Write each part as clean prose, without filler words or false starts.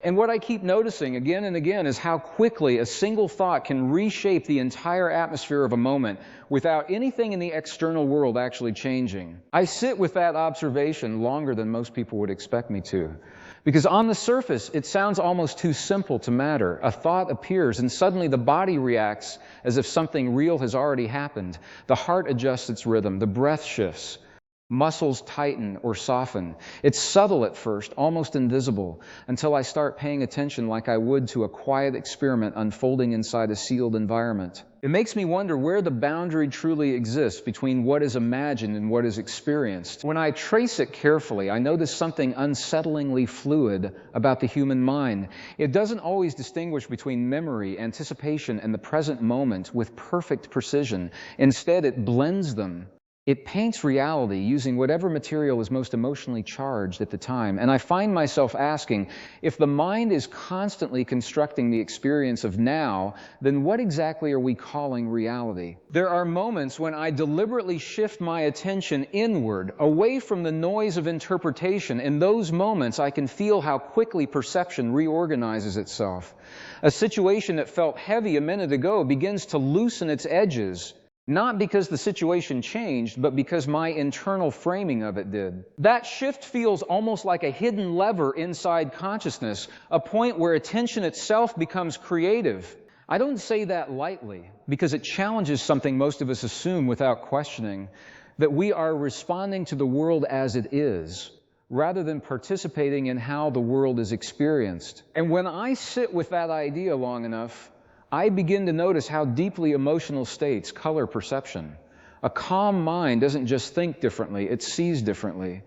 And what I keep noticing again and again is how quickly a single thought can reshape the entire atmosphere of a moment without anything in the external world actually changing. I sit with that observation longer than most people would expect me to. Because on the surface, it sounds almost too simple to matter. A thought appears, and suddenly the body reacts as if something real has already happened. The heart adjusts its rhythm, the breath shifts. Muscles tighten or soften. It's subtle at first, almost invisible, until I start paying attention like I would to a quiet experiment unfolding inside a sealed environment. It makes me wonder where the boundary truly exists between what is imagined and what is experienced. When I trace it carefully, I notice something unsettlingly fluid about the human mind. It doesn't always distinguish between memory, anticipation, and the present moment with perfect precision. Instead, it blends them. It paints reality using whatever material is most emotionally charged at the time. And I find myself asking, if the mind is constantly constructing the experience of now, then what exactly are we calling reality? There are moments when I deliberately shift my attention inward, away from the noise of interpretation. In those moments, I can feel how quickly perception reorganizes itself. A situation that felt heavy a minute ago begins to loosen its edges. Not because the situation changed, but because my internal framing of it did. That shift feels almost like a hidden lever inside consciousness, a point where attention itself becomes creative. I don't say that lightly, because it challenges something most of us assume without questioning, that we are responding to the world as it is, rather than participating in how the world is experienced. And when I sit with that idea long enough, I begin to notice how deeply emotional states color perception. A calm mind doesn't just think differently, it sees differently.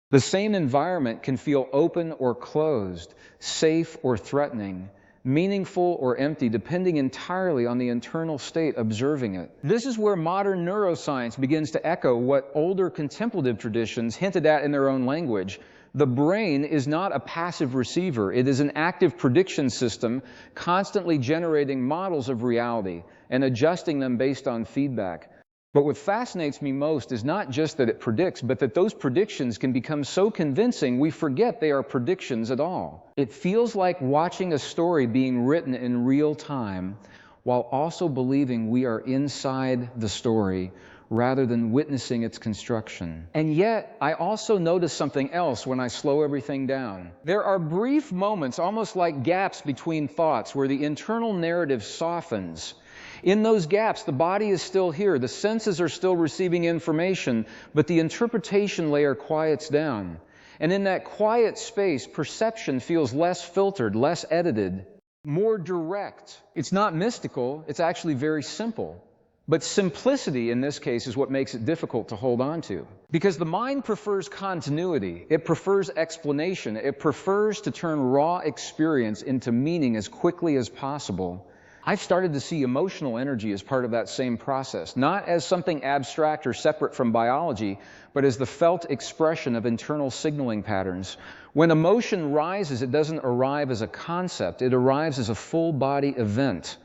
The same environment can feel open or closed, safe or threatening, meaningful or empty, depending entirely on the internal state observing it. This is where modern neuroscience begins to echo what older contemplative traditions hinted at in their own language. The brain is not a passive receiver. It is an active prediction system, constantly generating models of reality and adjusting them based on feedback. But what fascinates me most is not just that it predicts, but that those predictions can become so convincing we forget they are predictions at all. It feels like watching a story being written in real time, while also believing we are inside the story, rather than witnessing its construction. And yet, I also notice something else when I slow everything down. There are brief moments, almost like gaps between thoughts, where the internal narrative softens. In those gaps, the body is still here, the senses are still receiving information, but the interpretation layer quiets down. And in that quiet space, perception feels less filtered, less edited, more direct. It's not mystical, it's actually very simple. But simplicity in this case is what makes it difficult to hold on to. Because the mind prefers continuity, it prefers explanation, it prefers to turn raw experience into meaning as quickly as possible. I've started to see emotional energy as part of that same process, not as something abstract or separate from biology, but as the felt expression of internal signaling patterns. When emotion rises, it doesn't arrive as a concept, it arrives as a full-body event.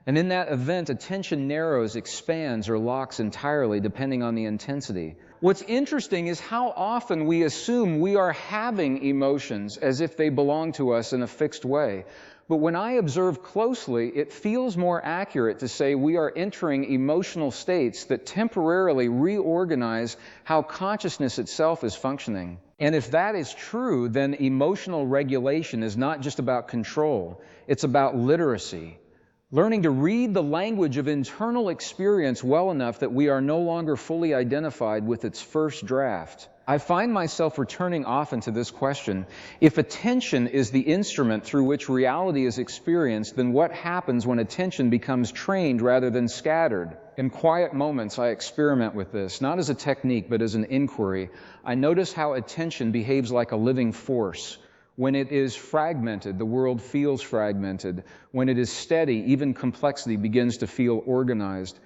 And in that event, attention narrows, expands, or locks entirely, depending on the intensity. What's interesting is how often we assume we are having emotions as if they belong to us in a fixed way. But when I observe closely, it feels more accurate to say we are entering emotional states that temporarily reorganize how consciousness itself is functioning. And if that is true, then emotional regulation is not just about control, it's about literacy. Learning to read the language of internal experience well enough that we are no longer fully identified with its first draft. I find myself returning often to this question. If attention is the instrument through which reality is experienced, then what happens when attention becomes trained rather than scattered? In quiet moments, I experiment with this, not as a technique, but as an inquiry. I notice how attention behaves like a living force. When it is fragmented, the world feels fragmented. When it is steady, even complexity begins to feel organized.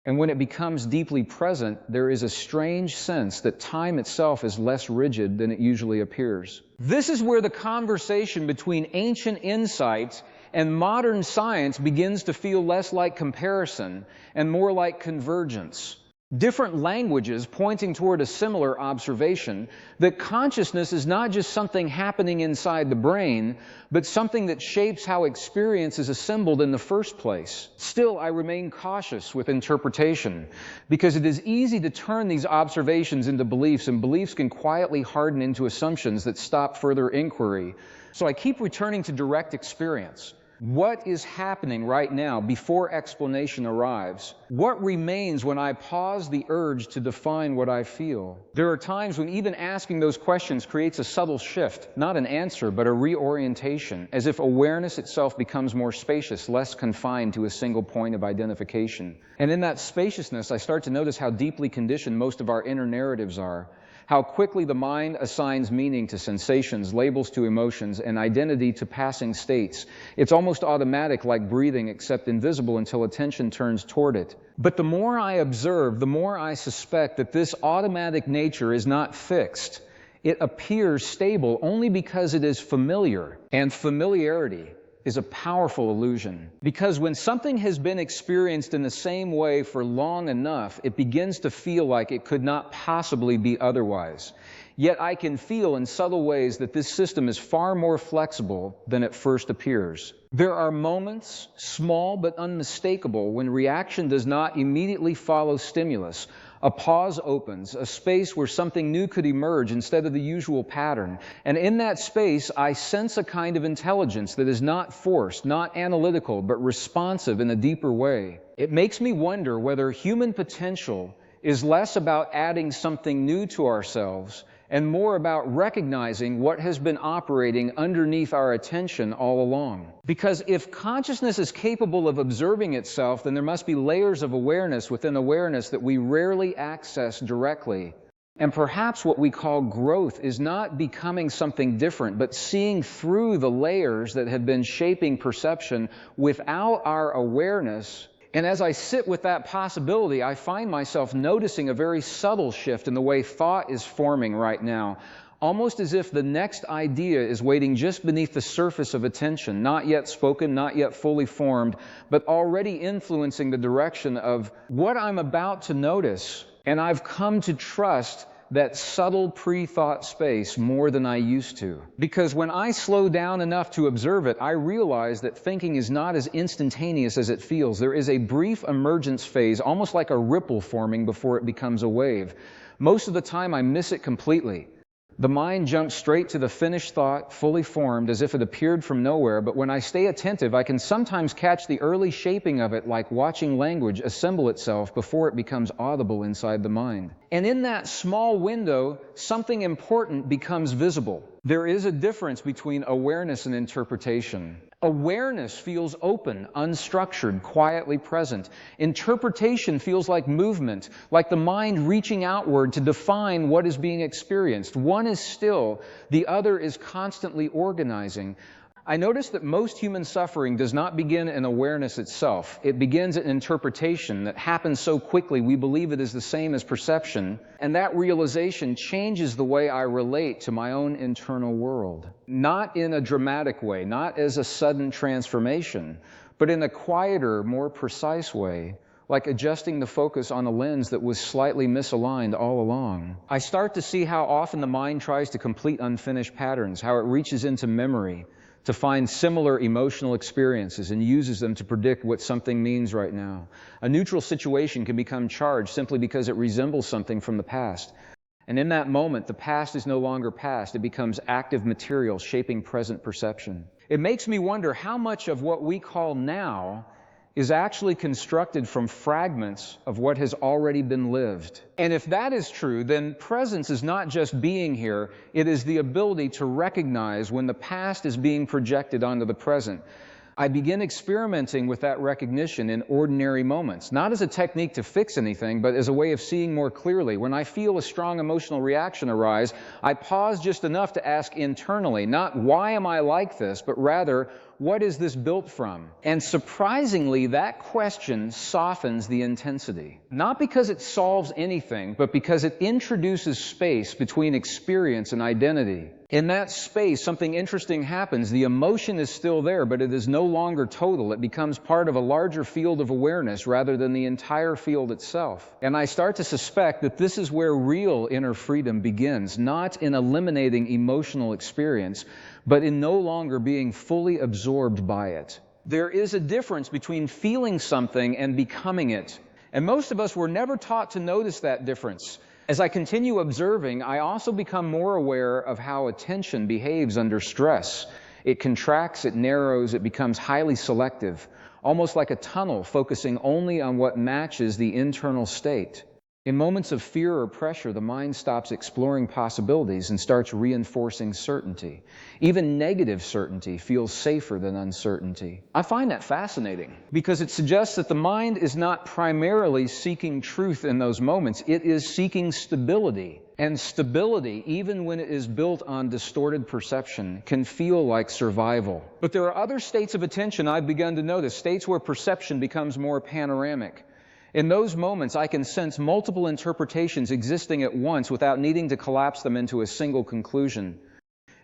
And when it becomes deeply present, there is a strange sense that time itself is less rigid than it usually appears. This is where the conversation between ancient insights and modern science begins to feel less like comparison and more like convergence. Different languages pointing toward a similar observation, that consciousness is not just something happening inside the brain, but something that shapes how experience is assembled in the first place. Still, I remain cautious with interpretation, because it is easy to turn these observations into beliefs, and beliefs can quietly harden into assumptions that stop further inquiry. So I keep returning to direct experience. What is happening right now before explanation arrives? What remains when I pause the urge to define what I feel? There are times when even asking those questions creates a subtle shift, not an answer, but a reorientation, as if awareness itself becomes more spacious, less confined to a single point of identification. And in that spaciousness, I start to notice how deeply conditioned most of our inner narratives are. How quickly the mind assigns meaning to sensations, labels to emotions, and identity to passing states. It's almost automatic, like breathing, except invisible until attention turns toward it. But the more I observe, the more I suspect that this automatic nature is not fixed. It appears stable only because it is familiar, and familiarity is a powerful illusion. Because when something has been experienced in the same way for long enough, it begins to feel like it could not possibly be otherwise. Yet I can feel in subtle ways that this system is far more flexible than it first appears. There are moments, small but unmistakable, when reaction does not immediately follow stimulus. A pause opens, a space where something new could emerge instead of the usual pattern. And in that space, I sense a kind of intelligence that is not forced, not analytical, but responsive in a deeper way. It makes me wonder whether human potential is less about adding something new to ourselves and more about recognizing what has been operating underneath our attention all along. Because if consciousness is capable of observing itself, then there must be layers of awareness within awareness that we rarely access directly. And perhaps what we call growth is not becoming something different, but seeing through the layers that have been shaping perception without our awareness. And as I sit with that possibility, I find myself noticing a very subtle shift in the way thought is forming right now, almost as if the next idea is waiting just beneath the surface of attention, not yet spoken, not yet fully formed, but already influencing the direction of what I'm about to notice. And I've come to trust that subtle pre-thought space more than I used to. Because when I slow down enough to observe it, I realize that thinking is not as instantaneous as it feels. There is a brief emergence phase, almost like a ripple forming before it becomes a wave. Most of the time I miss it completely. The mind jumps straight to the finished thought, fully formed, as if it appeared from nowhere, but when I stay attentive, I can sometimes catch the early shaping of it, like watching language assemble itself before it becomes audible inside the mind. And in that small window, something important becomes visible. There is a difference between awareness and interpretation. Awareness feels open, unstructured, quietly present. Interpretation feels like movement, like the mind reaching outward to define what is being experienced. One is still, the other is constantly organizing. I notice that most human suffering does not begin in awareness itself. It begins in interpretation that happens so quickly we believe it is the same as perception, and that realization changes the way I relate to my own internal world. Not in a dramatic way, not as a sudden transformation, but in a quieter, more precise way, like adjusting the focus on a lens that was slightly misaligned all along. I start to see how often the mind tries to complete unfinished patterns, how it reaches into memory to find similar emotional experiences and uses them to predict what something means right now. A neutral situation can become charged simply because it resembles something from the past. And in that moment, the past is no longer past. It becomes active material shaping present perception. It makes me wonder how much of what we call now is actually constructed from fragments of what has already been lived. And if that is true, then presence is not just being here, it is the ability to recognize when the past is being projected onto the present. I begin experimenting with that recognition in ordinary moments, not as a technique to fix anything, but as a way of seeing more clearly. When I feel a strong emotional reaction arise, I pause just enough to ask internally, not why am I like this, but rather, what is this built from? And surprisingly, that question softens the intensity. Not because it solves anything, but because it introduces space between experience and identity. In that space, something interesting happens. The emotion is still there, but it is no longer total. It becomes part of a larger field of awareness rather than the entire field itself. And I start to suspect that this is where real inner freedom begins, not in eliminating emotional experience, but in no longer being fully absorbed by it. There is a difference between feeling something and becoming it. And most of us were never taught to notice that difference. As I continue observing, I also become more aware of how attention behaves under stress. It contracts, it narrows, it becomes highly selective, almost like a tunnel focusing only on what matches the internal state. In moments of fear or pressure, the mind stops exploring possibilities and starts reinforcing certainty. Even negative certainty feels safer than uncertainty. I find that fascinating because it suggests that the mind is not primarily seeking truth in those moments. It is seeking stability. And stability, even when it is built on distorted perception, can feel like survival. But there are other states of attention I've begun to notice, states where perception becomes more panoramic. In those moments, I can sense multiple interpretations existing at once without needing to collapse them into a single conclusion.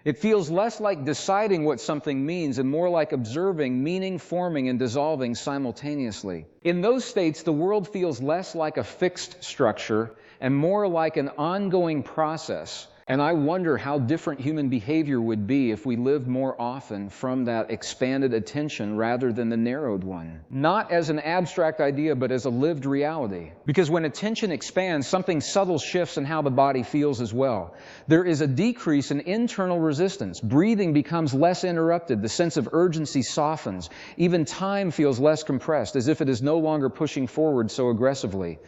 It feels less like deciding what something means and more like observing meaning forming and dissolving simultaneously. In those states, the world feels less like a fixed structure and more like an ongoing process. And I wonder how different human behavior would be if we lived more often from that expanded attention rather than the narrowed one. Not as an abstract idea, but as a lived reality. Because when attention expands, something subtle shifts in how the body feels as well. There is a decrease in internal resistance. Breathing becomes less interrupted. The sense of urgency softens. Even time feels less compressed, as if it is no longer pushing forward so aggressively.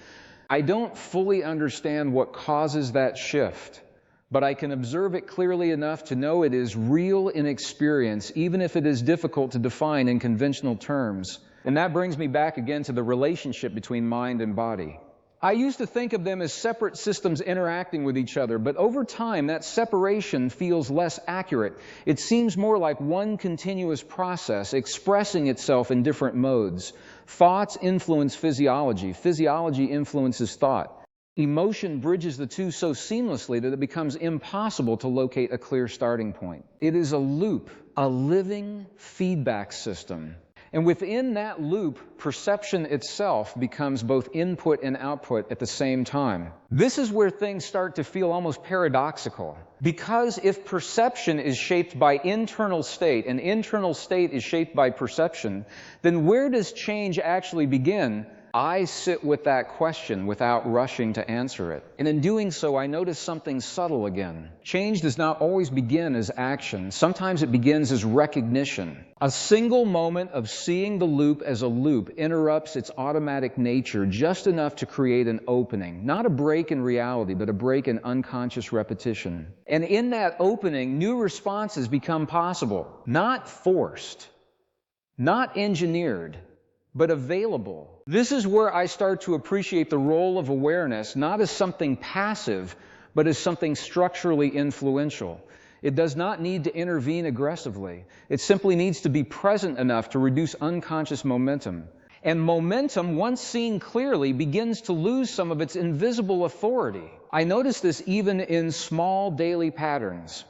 I don't fully understand what causes that shift, but I can observe it clearly enough to know it is real in experience, even if it is difficult to define in conventional terms. And that brings me back again to the relationship between mind and body. I used to think of them as separate systems interacting with each other, but over time that separation feels less accurate. It seems more like one continuous process expressing itself in different modes. Thoughts influence physiology. Physiology influences thought. Emotion bridges the two so seamlessly that it becomes impossible to locate a clear starting point. It is a loop, a living feedback system. And within that loop, perception itself becomes both input and output at the same time. This is where things start to feel almost paradoxical. Because if perception is shaped by internal state, and internal state is shaped by perception, then where does change actually begin? I sit with that question without rushing to answer it. And in doing so, I notice something subtle again. Change does not always begin as action. Sometimes it begins as recognition. A single moment of seeing the loop as a loop interrupts its automatic nature just enough to create an opening. Not a break in reality, but a break in unconscious repetition. And in that opening, new responses become possible. Not forced, not engineered, but available. This is where I start to appreciate the role of awareness, not as something passive, but as something structurally influential. It does not need to intervene aggressively. It simply needs to be present enough to reduce unconscious momentum. And momentum, once seen clearly, begins to lose some of its invisible authority. I notice this even in small daily patterns.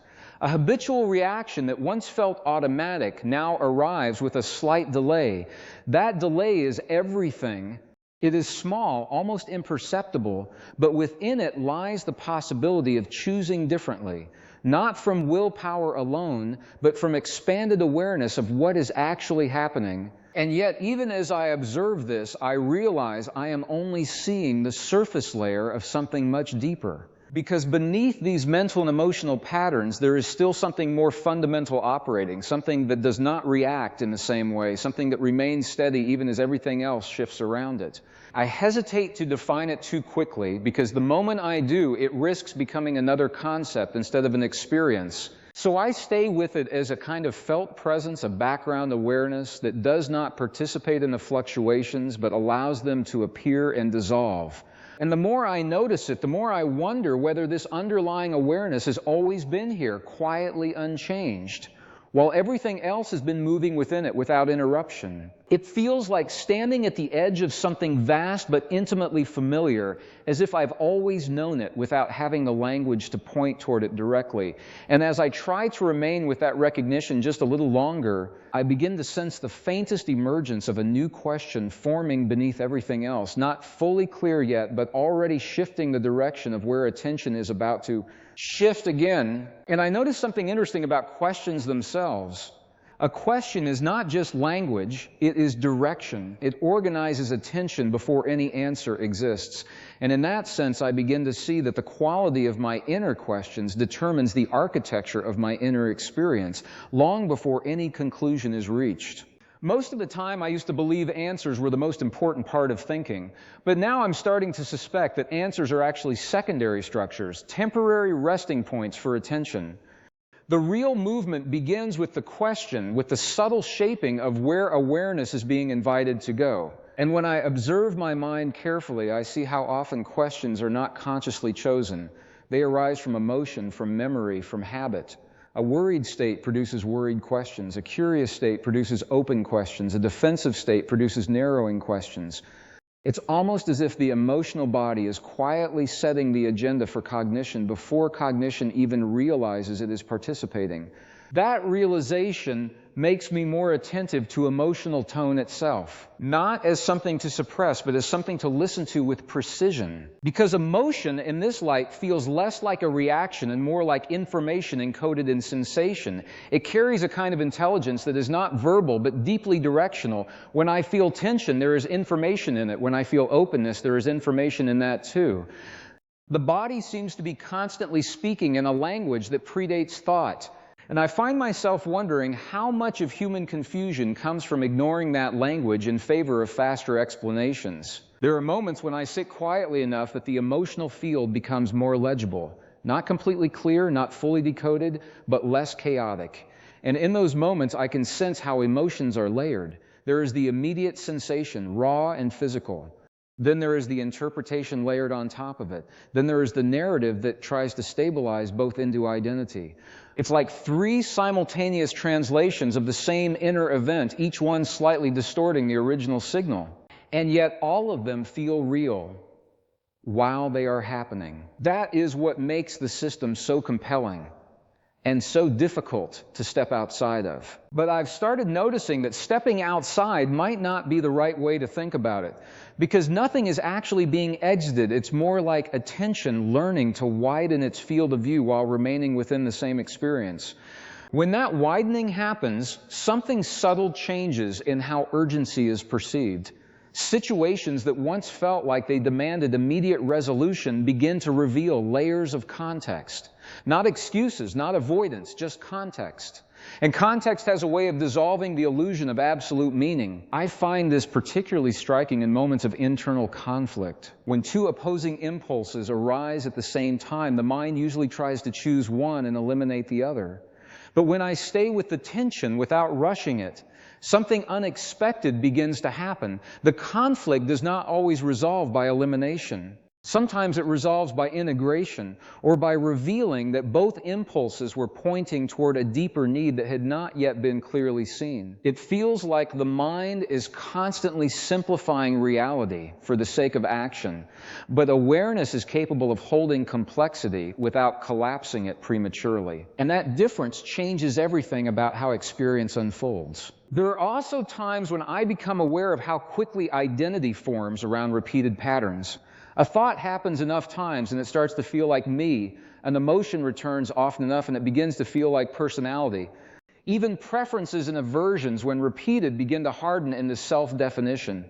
A habitual reaction that once felt automatic now arrives with a slight delay. That delay is everything. It is small, almost imperceptible, but within it lies the possibility of choosing differently, not from willpower alone, but from expanded awareness of what is actually happening. And yet, even as I observe this, I realize I am only seeing the surface layer of something much deeper. Because beneath these mental and emotional patterns, there is still something more fundamental operating, something that does not react in the same way, something that remains steady even as everything else shifts around it. I hesitate to define it too quickly, because the moment I do, it risks becoming another concept instead of an experience. So I stay with it as a kind of felt presence, a background awareness that does not participate in the fluctuations, but allows them to appear and dissolve. And the more I notice it, the more I wonder whether this underlying awareness has always been here, quietly unchanged, while everything else has been moving within it without interruption. It feels like standing at the edge of something vast but intimately familiar, as if I've always known it without having the language to point toward it directly. And as I try to remain with that recognition just a little longer, I begin to sense the faintest emergence of a new question forming beneath everything else, not fully clear yet, but already shifting the direction of where attention is about to shift again. And I notice something interesting about questions themselves. A question is not just language, it is direction. It organizes attention before any answer exists. And in that sense, I begin to see that the quality of my inner questions determines the architecture of my inner experience, long before any conclusion is reached. Most of the time, I used to believe answers were the most important part of thinking, but now I'm starting to suspect that answers are actually secondary structures, temporary resting points for attention. The real movement begins with the question, with the subtle shaping of where awareness is being invited to go. And when I observe my mind carefully, I see how often questions are not consciously chosen. They arise from emotion, from memory, from habit. A worried state produces worried questions. A curious state produces open questions. A defensive state produces narrowing questions. It's almost as if the emotional body is quietly setting the agenda for cognition before cognition even realizes it is participating. That realization makes me more attentive to emotional tone itself, not as something to suppress, but as something to listen to with precision. Because emotion in this light feels less like a reaction and more like information encoded in sensation. It carries a kind of intelligence that is not verbal, but deeply directional. When I feel tension, there is information in it. When I feel openness, there is information in that too. The body seems to be constantly speaking in a language that predates thought. And I find myself wondering how much of human confusion comes from ignoring that language in favor of faster explanations. There are moments when I sit quietly enough that the emotional field becomes more legible. Not completely clear, not fully decoded, but less chaotic. And in those moments, I can sense how emotions are layered. There is the immediate sensation, raw and physical. Then there is the interpretation layered on top of it. Then there is the narrative that tries to stabilize both into identity. It's like three simultaneous translations of the same inner event, each one slightly distorting the original signal. And yet all of them feel real while they are happening. That is what makes the system so compelling and so difficult to step outside of. But I've started noticing that stepping outside might not be the right way to think about it, because nothing is actually being exited. It's more like attention learning to widen its field of view while remaining within the same experience. When that widening happens, something subtle changes in how urgency is perceived. Situations that once felt like they demanded immediate resolution begin to reveal layers of context. Not excuses, not avoidance, just context. And context has a way of dissolving the illusion of absolute meaning. I find this particularly striking in moments of internal conflict. When two opposing impulses arise at the same time, the mind usually tries to choose one and eliminate the other. But when I stay with the tension without rushing it, something unexpected begins to happen. The conflict does not always resolve by elimination. Sometimes it resolves by integration, or by revealing that both impulses were pointing toward a deeper need that had not yet been clearly seen. It feels like the mind is constantly simplifying reality for the sake of action, but awareness is capable of holding complexity without collapsing it prematurely. And that difference changes everything about how experience unfolds. There are also times when I become aware of how quickly identity forms around repeated patterns. A thought happens enough times and it starts to feel like me. An emotion returns often enough and it begins to feel like personality. Even preferences and aversions, when repeated, begin to harden into self-definition.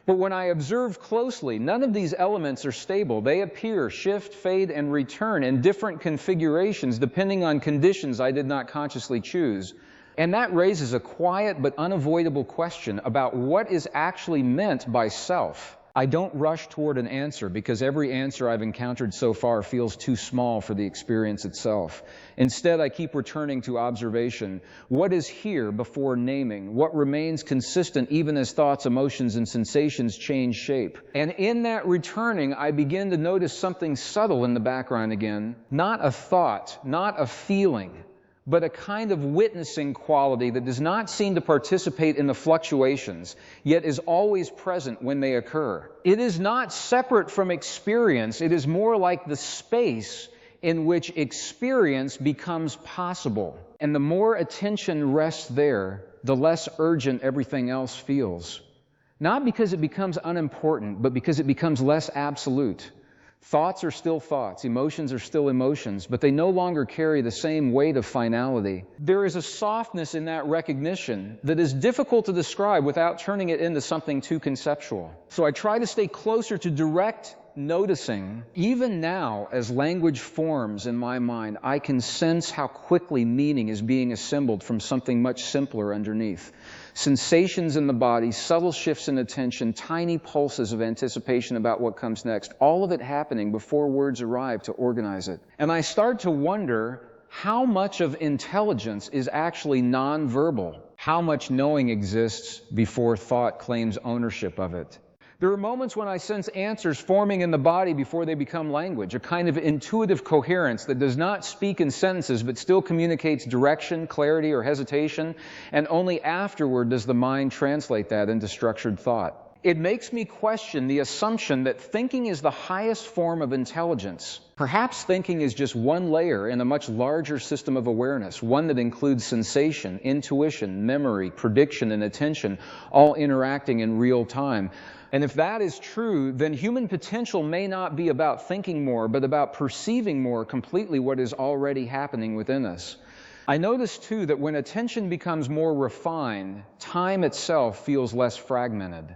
But when I observe closely, none of these elements are stable. They appear, shift, fade, and return in different configurations depending on conditions I did not consciously choose. And that raises a quiet but unavoidable question about what is actually meant by self. I don't rush toward an answer because every answer I've encountered so far feels too small for the experience itself. Instead, I keep returning to observation. What is here before naming? What remains consistent even as thoughts, emotions, and sensations change shape? And in that returning, I begin to notice something subtle in the background again. Not a thought, not a feeling, but a kind of witnessing quality that does not seem to participate in the fluctuations, yet is always present when they occur. It is not separate from experience. It is more like the space in which experience becomes possible. And the more attention rests there, the less urgent everything else feels. Not because it becomes unimportant, but because it becomes less absolute. Thoughts are still thoughts, emotions are still emotions, but they no longer carry the same weight of finality. There is a softness in that recognition that is difficult to describe without turning it into something too conceptual. So I try to stay closer to direct noticing. Even now, as language forms in my mind, I can sense how quickly meaning is being assembled from something much simpler underneath. Sensations in the body, subtle shifts in attention, tiny pulses of anticipation about what comes next, all of it happening before words arrive to organize it. And I start to wonder how much of intelligence is actually nonverbal, how much knowing exists before thought claims ownership of it. There are moments when I sense answers forming in the body before they become language, a kind of intuitive coherence that does not speak in sentences but still communicates direction, clarity, or hesitation, and only afterward does the mind translate that into structured thought. It makes me question the assumption that thinking is the highest form of intelligence. Perhaps thinking is just one layer in a much larger system of awareness, one that includes sensation, intuition, memory, prediction, and attention, all interacting in real time. And if that is true, then human potential may not be about thinking more, but about perceiving more completely what is already happening within us. I notice, too, that when attention becomes more refined, time itself feels less fragmented.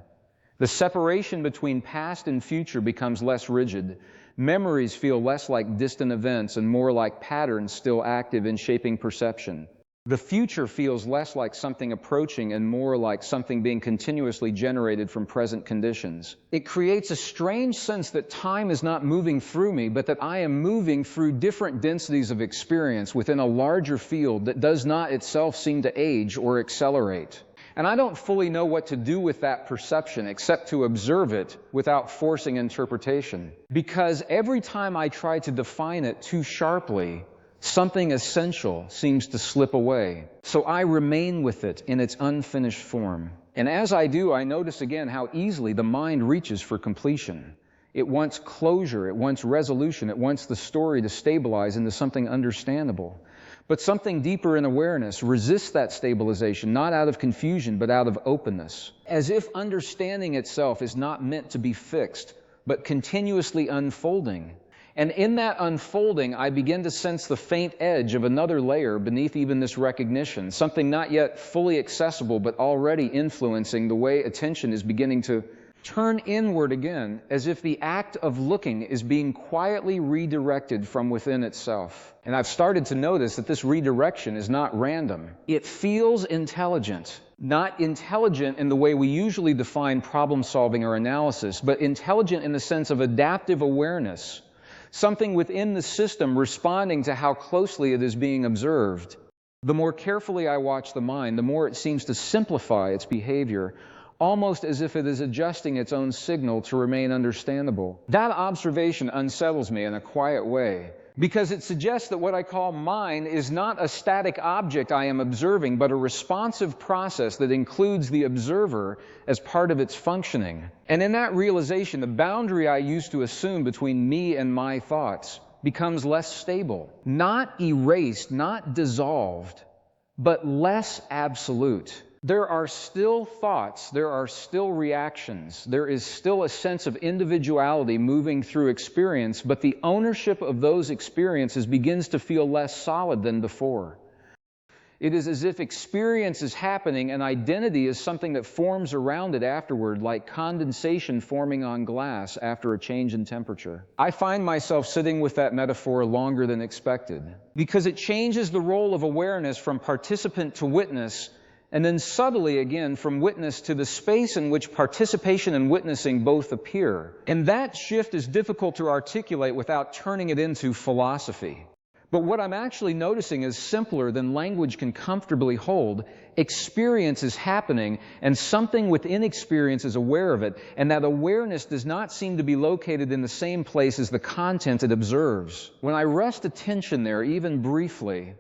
The separation between past and future becomes less rigid. Memories feel less like distant events and more like patterns still active in shaping perception. The future feels less like something approaching and more like something being continuously generated from present conditions. It creates a strange sense that time is not moving through me, but that I am moving through different densities of experience within a larger field that does not itself seem to age or accelerate. And I don't fully know what to do with that perception except to observe it without forcing interpretation. Because every time I try to define it too sharply, something essential seems to slip away. So I remain with it in its unfinished form. And as I do, I notice again how easily the mind reaches for completion. It wants closure, it wants resolution, it wants the story to stabilize into something understandable. But something deeper in awareness resists that stabilization, not out of confusion, but out of openness. As if understanding itself is not meant to be fixed, but continuously unfolding. And in that unfolding, I begin to sense the faint edge of another layer beneath even this recognition, something not yet fully accessible, but already influencing the way attention is beginning to turn inward again, as if the act of looking is being quietly redirected from within itself. And I've started to notice that this redirection is not random. It feels intelligent. Not intelligent in the way we usually define problem solving or analysis, but intelligent in the sense of adaptive awareness. Something within the system responding to how closely it is being observed. The more carefully I watch the mind, the more it seems to simplify its behavior, almost as if it is adjusting its own signal to remain understandable. That observation unsettles me in a quiet way, because it suggests that what I call mind is not a static object I am observing, but a responsive process that includes the observer as part of its functioning. And in that realization, the boundary I used to assume between me and my thoughts becomes less stable, not erased, not dissolved, but less absolute. There are still thoughts, there are still reactions, there is still a sense of individuality moving through experience, but the ownership of those experiences begins to feel less solid than before. It is as if experience is happening and identity is something that forms around it afterward, like condensation forming on glass after a change in temperature. I find myself sitting with that metaphor longer than expected, because it changes the role of awareness from participant to witness, and then subtly again from witness to the space in which participation and witnessing both appear. And that shift is difficult to articulate without turning it into philosophy. But what I'm actually noticing is simpler than language can comfortably hold. Experience is happening, and something within experience is aware of it, and that awareness does not seem to be located in the same place as the content it observes. When I rest attention there, even briefly,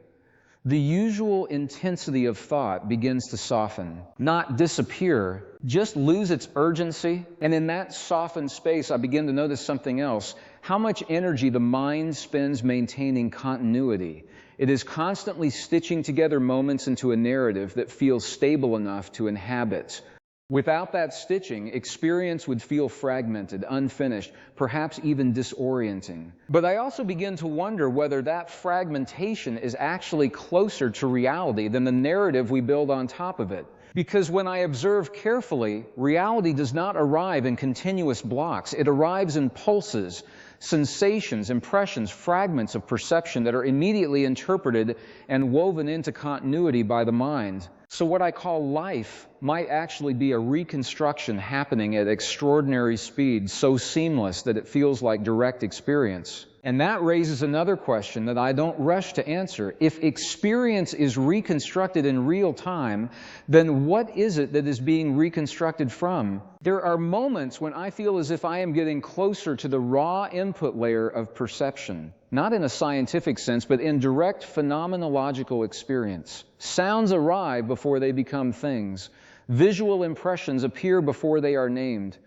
the usual intensity of thought begins to soften, not disappear, just lose its urgency. And in that softened space, I begin to notice something else: how much energy the mind spends maintaining continuity. It is constantly stitching together moments into a narrative that feels stable enough to inhabit. Without that stitching, experience would feel fragmented, unfinished, perhaps even disorienting. But I also begin to wonder whether that fragmentation is actually closer to reality than the narrative we build on top of it. Because when I observe carefully, reality does not arrive in continuous blocks. It arrives in pulses, sensations, impressions, fragments of perception that are immediately interpreted and woven into continuity by the mind. So what I call life might actually be a reconstruction happening at extraordinary speed, so seamless that it feels like direct experience. And that raises another question that I don't rush to answer. If experience is reconstructed in real time, then what is it that is being reconstructed from? There are moments when I feel as if I am getting closer to the raw input layer of perception, not in a scientific sense, but in direct phenomenological experience. Sounds arrive before they become things. Visual impressions appear before they are named.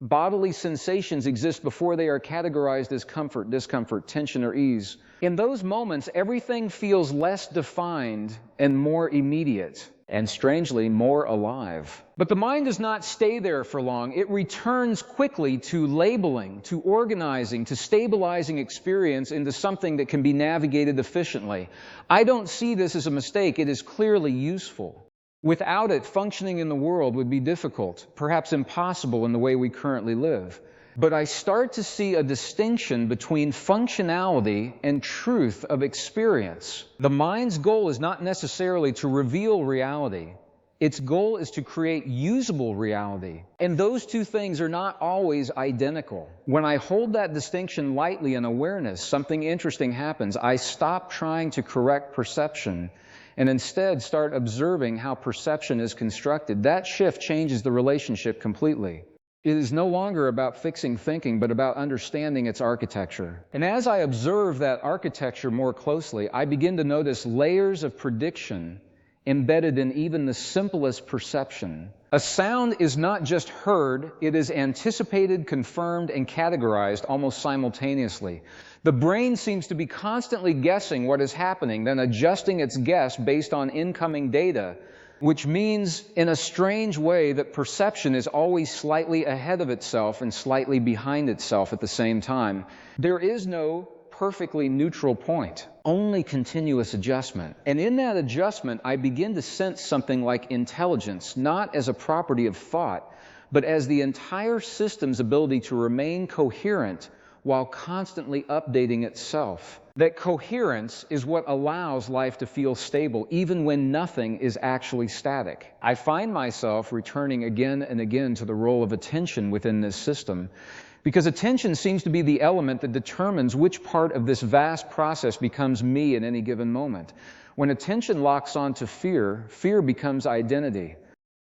Bodily sensations exist before they are categorized as comfort, discomfort, tension, or ease. In those moments, everything feels less defined and more immediate, and strangely, more alive. But the mind does not stay there for long. It returns quickly to labeling, to organizing, to stabilizing experience into something that can be navigated efficiently. I don't see this as a mistake. It is clearly useful. Without it, functioning in the world would be difficult, perhaps impossible in the way we currently live. But I start to see a distinction between functionality and truth of experience. The mind's goal is not necessarily to reveal reality. Its goal is to create usable reality. And those two things are not always identical. When I hold that distinction lightly in awareness, something interesting happens. I stop trying to correct perception and instead start observing how perception is constructed. That shift changes the relationship completely. It is no longer about fixing thinking, but about understanding its architecture. And as I observe that architecture more closely, I begin to notice layers of prediction embedded in even the simplest perception. A sound is not just heard, it is anticipated, confirmed, and categorized almost simultaneously. The brain seems to be constantly guessing what is happening, then adjusting its guess based on incoming data, which means, in a strange way, that perception is always slightly ahead of itself and slightly behind itself at the same time. There is no perfectly neutral point, only continuous adjustment. And in that adjustment, I begin to sense something like intelligence, not as a property of thought, but as the entire system's ability to remain coherent while constantly updating itself. That coherence is what allows life to feel stable, even when nothing is actually static. I find myself returning again and again to the role of attention within this system, because attention seems to be the element that determines which part of this vast process becomes me at any given moment. When attention locks onto fear, fear becomes identity.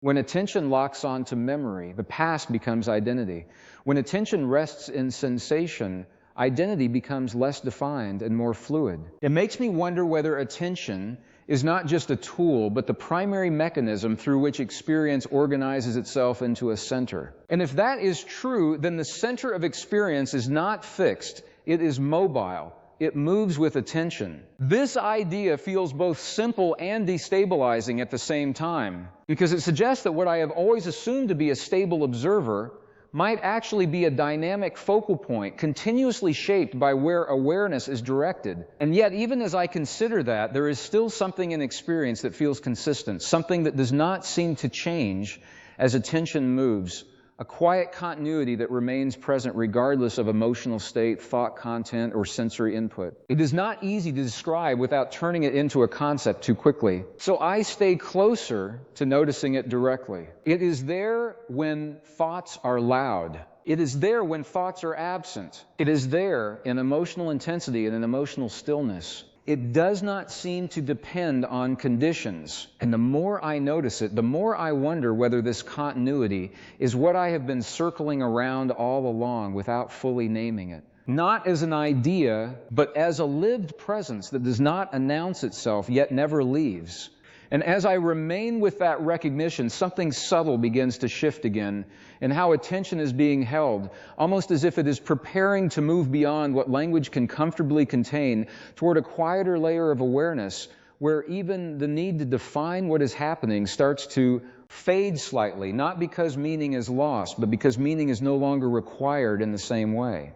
When attention locks onto memory, the past becomes identity. When attention rests in sensation, identity becomes less defined and more fluid. It makes me wonder whether attention is not just a tool, but the primary mechanism through which experience organizes itself into a center. And if that is true, then the center of experience is not fixed, it is mobile. It moves with attention. This idea feels both simple and destabilizing at the same time, because it suggests that what I have always assumed to be a stable observer might actually be a dynamic focal point, continuously shaped by where awareness is directed. And yet, even as I consider that, there is still something in experience that feels consistent, something that does not seem to change as attention moves, a quiet continuity that remains present regardless of emotional state, thought content, or sensory input. It is not easy to describe without turning it into a concept too quickly. So I stay closer to noticing it directly. It is there when thoughts are loud. It is there when thoughts are absent. It is there in emotional intensity and in emotional stillness. It does not seem to depend on conditions. And the more I notice it, the more I wonder whether this continuity is what I have been circling around all along without fully naming it. not as an idea, but as a lived presence that does not announce itself yet never leaves. And as I remain with that recognition, something subtle begins to shift again in how attention is being held, almost as if it is preparing to move beyond what language can comfortably contain toward a quieter layer of awareness, where even the need to define what is happening starts to fade slightly, not because meaning is lost, but because meaning is no longer required in the same way.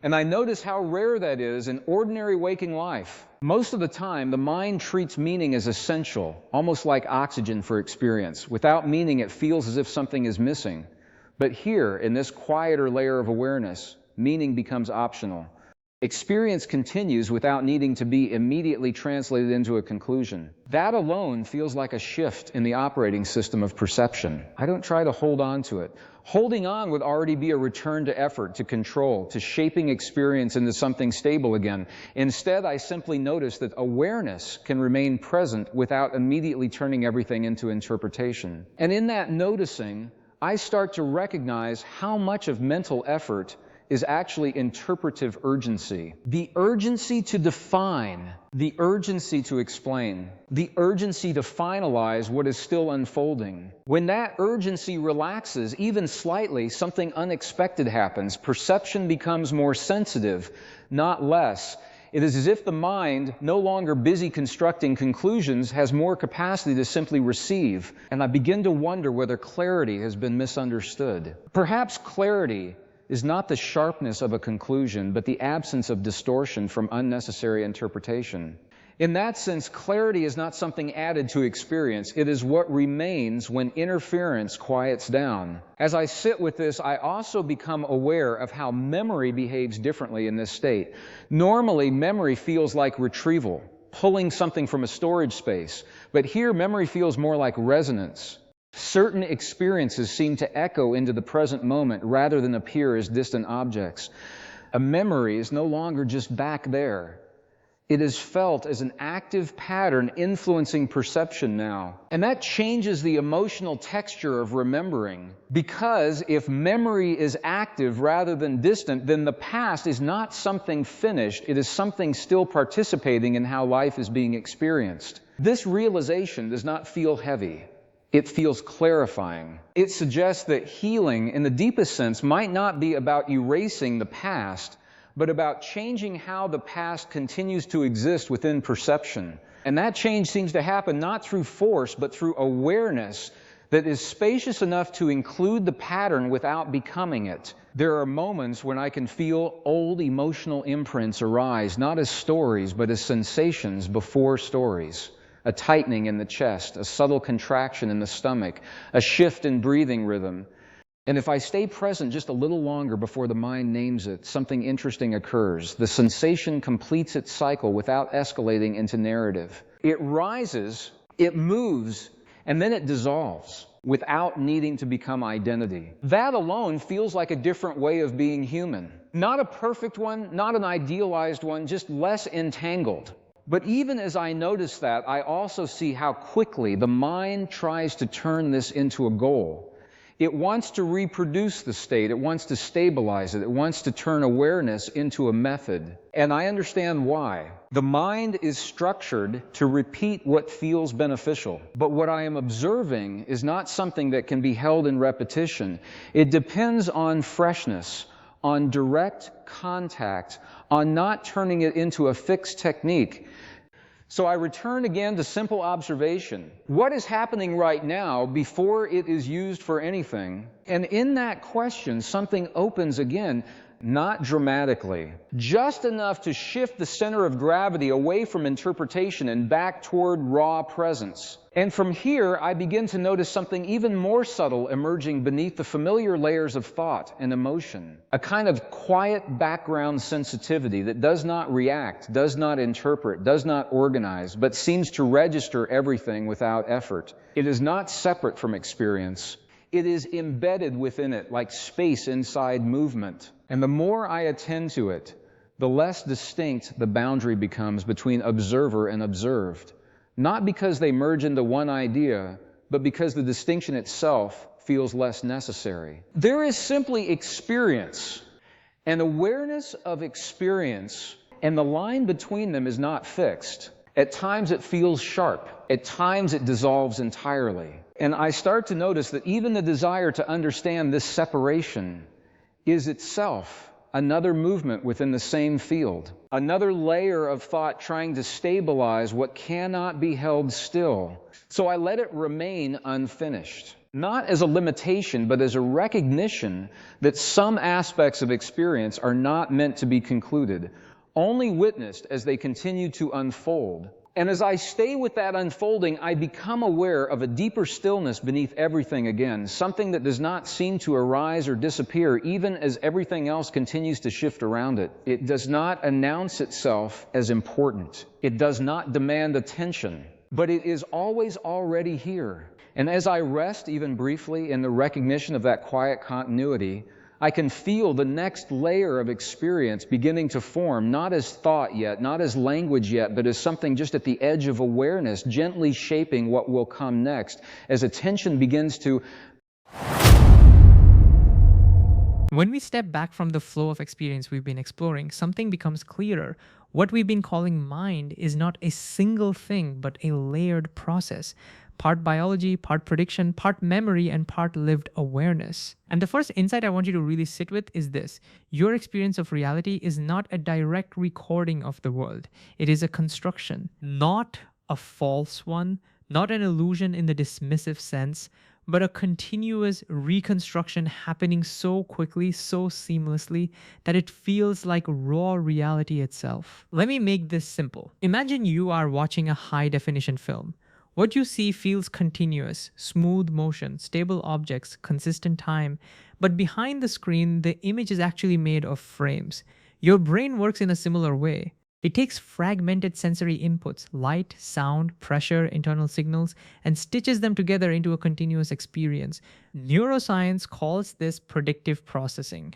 And I notice how rare that is in ordinary waking life. Most of the time, the mind treats meaning as essential, almost like oxygen for experience. Without meaning, it feels as if something is missing. But here, in this quieter layer of awareness, meaning becomes optional. Experience continues without needing to be immediately translated into a conclusion. That alone feels like a shift in the operating system of perception. I don't try to hold on to it. Holding on would already be a return to effort, to control, to shaping experience into something stable again. Instead, I simply notice that awareness can remain present without immediately turning everything into interpretation. And in that noticing, I start to recognize how much of mental effort is actually interpretive urgency. The urgency to define, the urgency to explain, the urgency to finalize what is still unfolding. When that urgency relaxes, even slightly, something unexpected happens. Perception becomes more sensitive, not less. It is as if the mind, no longer busy constructing conclusions, has more capacity to simply receive. And I begin to wonder whether clarity has been misunderstood. Perhaps clarity is not the sharpness of a conclusion, but the absence of distortion from unnecessary interpretation. In that sense, clarity is not something added to experience. It is what remains when interference quiets down. As I sit with this, I also become aware of how memory behaves differently in this state. Normally, memory feels like retrieval, pulling something from a storage space. But here, memory feels more like resonance. Certain experiences seem to echo into the present moment rather than appear as distant objects. A memory is no longer just back there. It is felt as an active pattern influencing perception now. And that changes the emotional texture of remembering. Because if memory is active rather than distant, then the past is not something finished. It is something still participating in how life is being experienced. This realization does not feel heavy. It feels clarifying. It suggests that healing, in the deepest sense, might not be about erasing the past, but about changing how the past continues to exist within perception. And that change seems to happen not through force, but through awareness that is spacious enough to include the pattern without becoming it. There are moments when I can feel old emotional imprints arise, not as stories, but as sensations before stories. A tightening in the chest, a subtle contraction in the stomach, a shift in breathing rhythm. And if I stay present just a little longer before the mind names it, something interesting occurs. The sensation completes its cycle without escalating into narrative. It rises, it moves, and then it dissolves without needing to become identity. That alone feels like a different way of being human. Not a perfect one, not an idealized one, just less entangled. But even as I notice that, I also see how quickly the mind tries to turn this into a goal. It wants to reproduce the state. It wants to stabilize it. It wants to turn awareness into a method. And I understand why. The mind is structured to repeat what feels beneficial. But what I am observing is not something that can be held in repetition. It depends on freshness, on direct contact, on not turning it into a fixed technique. So I return again to simple observation. What is happening right now before it is used for anything? And in that question, something opens again, not dramatically, just enough to shift the center of gravity away from interpretation and back toward raw presence. And from here, I begin to notice something even more subtle emerging beneath the familiar layers of thought and emotion. A kind of quiet background sensitivity that does not react, does not interpret, does not organize, but seems to register everything without effort. It is not separate from experience. It is embedded within it, like space inside movement. And the more I attend to it, the less distinct the boundary becomes between observer and observed. Not because they merge into one idea, but because the distinction itself feels less necessary. There is simply experience. And awareness of experience and the line between them is not fixed. At times it feels sharp. At times it dissolves entirely. And I start to notice that even the desire to understand this separation is itself another movement within the same field, another layer of thought trying to stabilize what cannot be held still. So I let it remain unfinished, not as a limitation, but as a recognition that some aspects of experience are not meant to be concluded, only witnessed as they continue to unfold. And as I stay with that unfolding, I become aware of a deeper stillness beneath everything again, something that does not seem to arise or disappear even as everything else continues to shift around it. It does not announce itself as important. It does not demand attention, but it is always already here. And as I rest even briefly in the recognition of that quiet continuity, I can feel the next layer of experience beginning to form, not as thought yet, not as language yet, but as something just at the edge of awareness, gently shaping what will come next, as attention begins to... When we step back from the flow of experience we've been exploring, something becomes clearer. What we've been calling mind is not a single thing, but a layered process. Part biology, part prediction, part memory, and part lived awareness. And the first insight I want you to really sit with is this. Your experience of reality is not a direct recording of the world. It is a construction, not a false one, not an illusion in the dismissive sense, but a continuous reconstruction happening so quickly, so seamlessly, that it feels like raw reality itself. Let me make this simple. Imagine you are watching a high-definition film. What you see feels continuous, smooth motion, stable objects, consistent time, but behind the screen, the image is actually made of frames. Your brain works in a similar way. It takes fragmented sensory inputs, light, sound, pressure, internal signals, and stitches them together into a continuous experience. Neuroscience calls this predictive processing.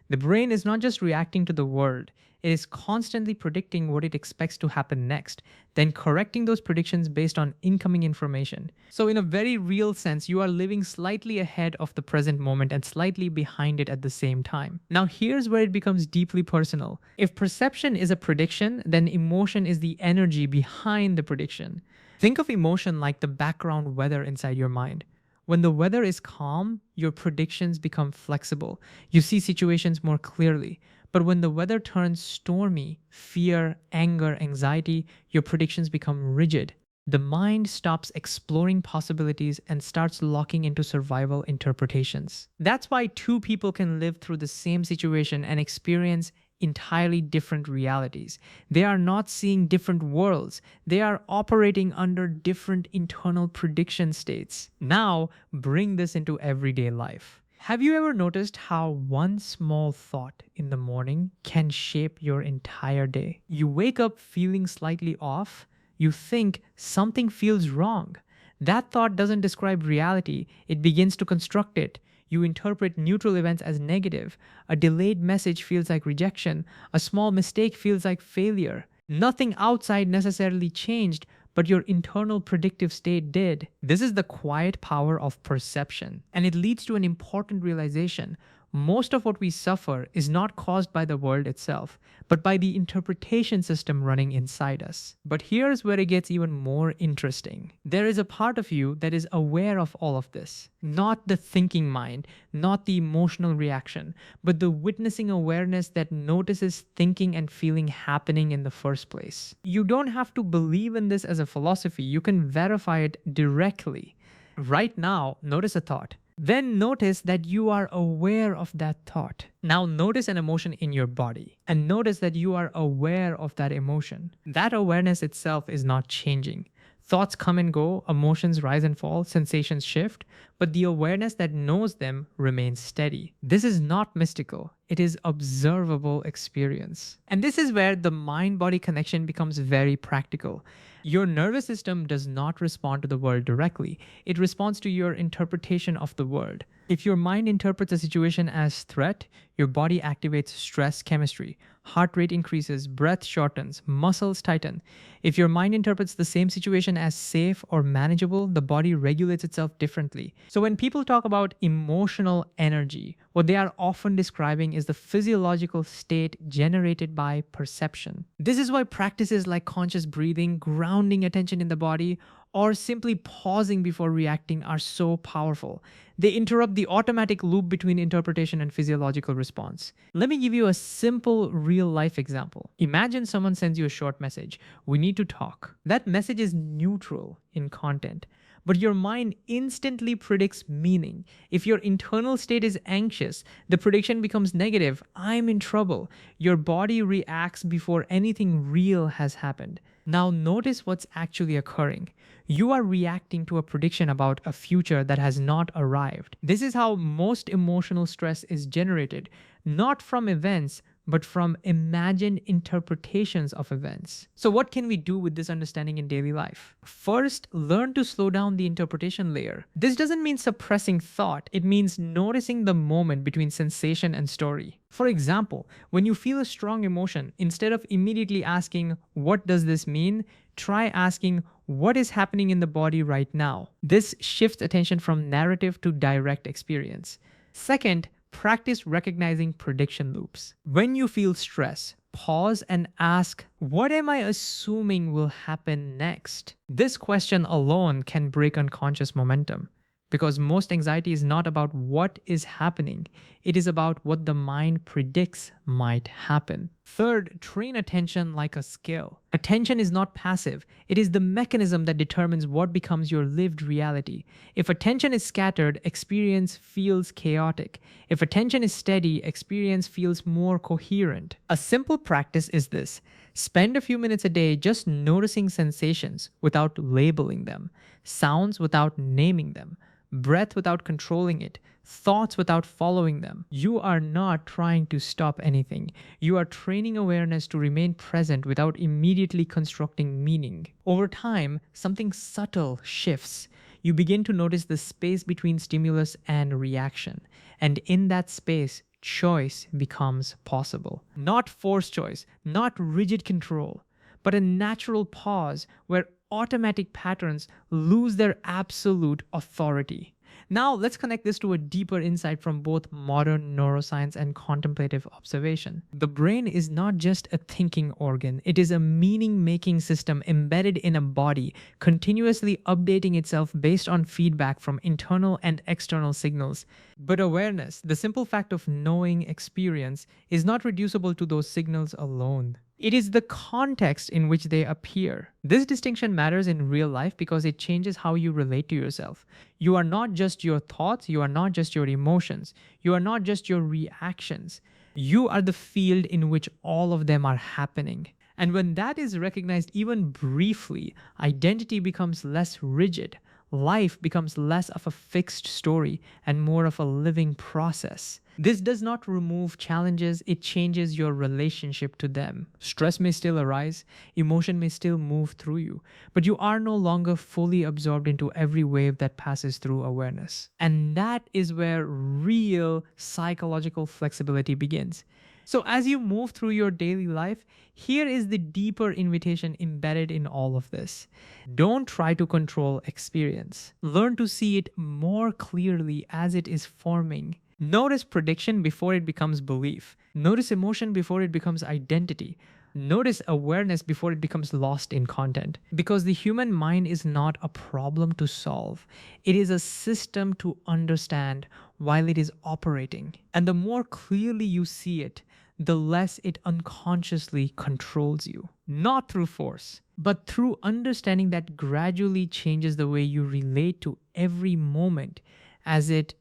The brain is not just reacting to the world, it is constantly predicting what it expects to happen next, then correcting those predictions based on incoming information. So in a very real sense, you are living slightly ahead of the present moment and slightly behind it at the same time. Now here's where it becomes deeply personal. If perception is a prediction, then emotion is the energy behind the prediction. Think of emotion like the background weather inside your mind. When the weather is calm, your predictions become flexible. You see situations more clearly. But when the weather turns stormy, fear, anger, anxiety, your predictions become rigid. The mind stops exploring possibilities and starts locking into survival interpretations. That's why two people can live through the same situation and experience entirely different realities. They are not seeing different worlds. They are operating under different internal prediction states. Now, bring this into everyday life. Have you ever noticed how one small thought in the morning can shape your entire day? You wake up feeling slightly off. You think something feels wrong. That thought doesn't describe reality. It begins to construct it. You interpret neutral events as negative. A delayed message feels like rejection. A small mistake feels like failure. Nothing outside necessarily changed, but your internal predictive state did. This is the quiet power of perception, and it leads to an important realization. Most of what we suffer is not caused by the world itself, but by the interpretation system running inside us. But here's where it gets even more interesting. There is a part of you that is aware of all of this. Not the thinking mind, not the emotional reaction, but the witnessing awareness that notices thinking and feeling happening in the first place. You don't have to believe in this as a philosophy. You can verify it directly. Right now, notice a thought. Then notice that you are aware of that thought. Now notice an emotion in your body and notice that you are aware of that emotion. That awareness itself is not changing. Thoughts come and go, emotions rise and fall, sensations shift, but the awareness that knows them remains steady. This is not mystical. It is observable experience. And this is where the mind-body connection becomes very practical. Your nervous system does not respond to the world directly. It responds to your interpretation of the world. If your mind interprets a situation as threat, your body activates stress chemistry. Heart rate increases, breath shortens, muscles tighten. If your mind interprets the same situation as safe or manageable, the body regulates itself differently. So when people talk about emotional energy, what they are often describing is the physiological state generated by perception. This is why practices like conscious breathing, grounding attention in the body, or simply pausing before reacting are so powerful. They interrupt the automatic loop between interpretation and physiological response. Let me give you a simple real life example. Imagine someone sends you a short message, "We need to talk." That message is neutral in content, but your mind instantly predicts meaning. If your internal state is anxious, the prediction becomes negative, "I'm in trouble." Your body reacts before anything real has happened. Now notice what's actually occurring. You are reacting to a prediction about a future that has not arrived. This is how most emotional stress is generated, not from events, but from imagined interpretations of events. So, what can we do with this understanding in daily life? First, learn to slow down the interpretation layer. This doesn't mean suppressing thought, it means noticing the moment between sensation and story. For example, when you feel a strong emotion, instead of immediately asking, "What does this mean?" try asking, "What is happening in the body right now?" This shifts attention from narrative to direct experience. Second, practice recognizing prediction loops. When you feel stress, pause and ask, "What am I assuming will happen next?" This question alone can break unconscious momentum. Because most anxiety is not about what is happening, it is about what the mind predicts might happen. Third, train attention like a skill. Attention is not passive, it is the mechanism that determines what becomes your lived reality. If attention is scattered, experience feels chaotic. If attention is steady, experience feels more coherent. A simple practice is this: spend a few minutes a day just noticing sensations without labeling them, sounds without naming them, breath without controlling it, thoughts without following them. You are not trying to stop anything. You are training awareness to remain present without immediately constructing meaning. Over time, something subtle shifts. You begin to notice the space between stimulus and reaction. And in that space, choice becomes possible. Not forced choice, not rigid control, but a natural pause where automatic patterns lose their absolute authority. Now, let's connect this to a deeper insight from both modern neuroscience and contemplative observation. The brain is not just a thinking organ, it is a meaning making system embedded in a body, continuously updating itself based on feedback from internal and external signals. But awareness, the simple fact of knowing experience, is not reducible to those signals alone. It is the context in which they appear. This distinction matters in real life because it changes how you relate to yourself. You are not just your thoughts, you are not just your emotions, you are not just your reactions. You are the field in which all of them are happening. And when that is recognized even briefly, identity becomes less rigid. Life becomes less of a fixed story and more of a living process. This does not remove challenges, it changes your relationship to them. Stress may still arise, emotion may still move through you, but you are no longer fully absorbed into every wave that passes through awareness. And that is where real psychological flexibility begins. So, as you move through your daily life, here is the deeper invitation embedded in all of this. Don't try to control experience. Learn to see it more clearly as it is forming. Notice prediction before it becomes belief. Notice emotion before it becomes identity. Notice awareness before it becomes lost in content. Because the human mind is not a problem to solve, it is a system to understand while it is operating. And the more clearly you see it, the less it unconsciously controls you. Not through force, but through understanding that gradually changes the way you relate to every moment as it